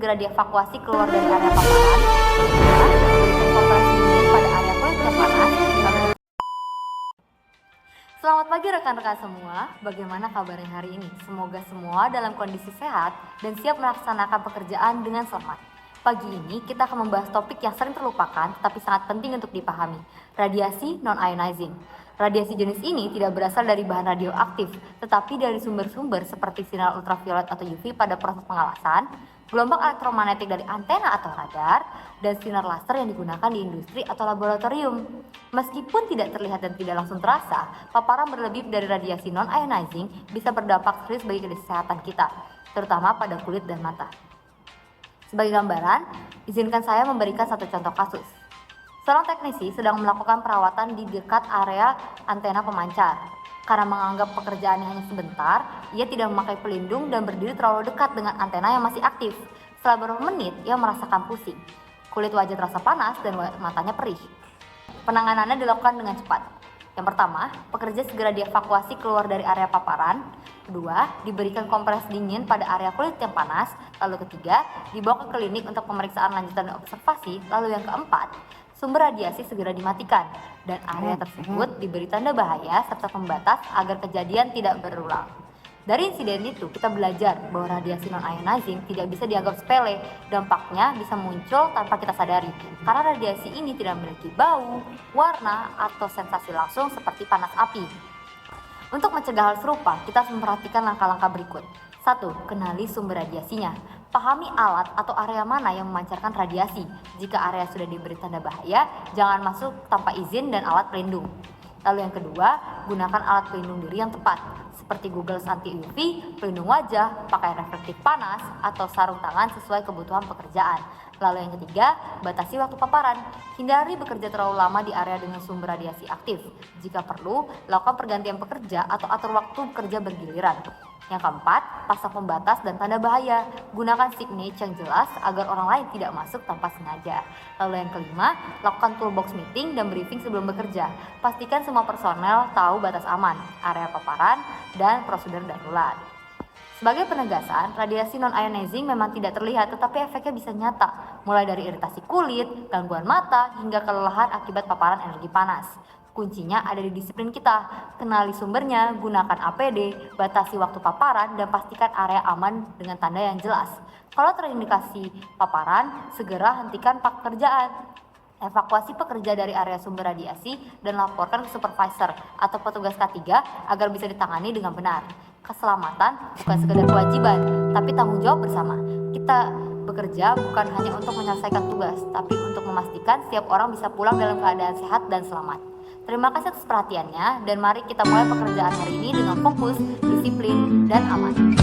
segera dievakuasi keluar dari area paparan. Berikan kompresi dingin pada area kulit yang panas. Selamat pagi rekan-rekan semua, bagaimana kabarnya hari ini? Semoga semua dalam kondisi sehat dan siap melaksanakan pekerjaan dengan selamat. Pagi ini kita akan membahas topik yang sering terlupakan tapi sangat penting untuk dipahami, radiasi non-ionizing. Radiasi jenis ini tidak berasal dari bahan radioaktif, tetapi dari sumber-sumber seperti sinar ultraviolet atau UV pada proses pengelasan, gelombang elektromagnetik dari antena atau radar, dan sinar laser yang digunakan di industri atau laboratorium. Meskipun tidak terlihat dan tidak langsung terasa, paparan berlebih dari radiasi non-ionizing bisa berdampak serius bagi kesehatan kita, terutama pada kulit dan mata. Sebagai gambaran, izinkan saya memberikan satu contoh kasus. Seorang teknisi sedang melakukan perawatan di dekat area antena pemancar. Karena menganggap pekerjaannya hanya sebentar, ia tidak memakai pelindung dan berdiri terlalu dekat dengan antena yang masih aktif. Setelah beberapa menit, ia merasakan pusing. Kulit wajah terasa panas dan matanya perih. Penanganannya dilakukan dengan cepat. Yang pertama, pekerja segera dievakuasi keluar dari area paparan. Kedua, diberikan kompres dingin pada area kulit yang panas. Lalu ketiga, dibawa ke klinik untuk pemeriksaan lanjutan dan observasi. Lalu yang keempat, sumber radiasi segera dimatikan dan area tersebut diberi tanda bahaya serta pembatas agar kejadian tidak berulang. Dari insiden itu, kita belajar bahwa radiasi non-ionizing tidak bisa dianggap sepele. Dampaknya bisa muncul tanpa kita sadari, karena radiasi ini tidak memiliki bau, warna, atau sensasi langsung seperti panas api. Untuk mencegah hal serupa, kita harus memperhatikan langkah-langkah berikut. 1. Kenali sumber radiasinya. Pahami alat atau area mana yang memancarkan radiasi. Jika area sudah diberi tanda bahaya, jangan masuk tanpa izin dan alat pelindung. Lalu yang kedua, gunakan alat pelindung diri yang tepat, seperti goggles anti-UV, pelindung wajah, pakaian reflektif panas, atau sarung tangan sesuai kebutuhan pekerjaan. Lalu yang ketiga, batasi waktu paparan. Hindari bekerja terlalu lama di area dengan sumber radiasi aktif. Jika perlu, lakukan pergantian pekerja atau atur waktu bekerja bergiliran. Yang keempat, pasang pembatas dan tanda bahaya. Gunakan signage yang jelas agar orang lain tidak masuk tanpa sengaja. Lalu yang kelima, lakukan toolbox meeting dan briefing sebelum bekerja. Pastikan semua personel tahu batas aman, area paparan, dan prosedur darurat. Sebagai penegasan, radiasi non-ionizing memang tidak terlihat tetapi efeknya bisa nyata, mulai dari iritasi kulit, gangguan mata, hingga kelelahan akibat paparan energi panas. Kuncinya ada di disiplin kita, kenali sumbernya, gunakan APD, batasi waktu paparan, dan pastikan area aman dengan tanda yang jelas. Kalau terindikasi paparan, segera hentikan pekerjaan. Evakuasi pekerja dari area sumber radiasi dan laporkan ke supervisor atau petugas K3 agar bisa ditangani dengan benar. Keselamatan bukan sekedar kewajiban, tapi tanggung jawab bersama. Kita bekerja bukan hanya untuk menyelesaikan tugas, tapi untuk memastikan setiap orang bisa pulang dalam keadaan sehat dan selamat. Terima kasih atas perhatiannya dan mari kita mulai pekerjaan hari ini dengan fokus, disiplin, dan aman.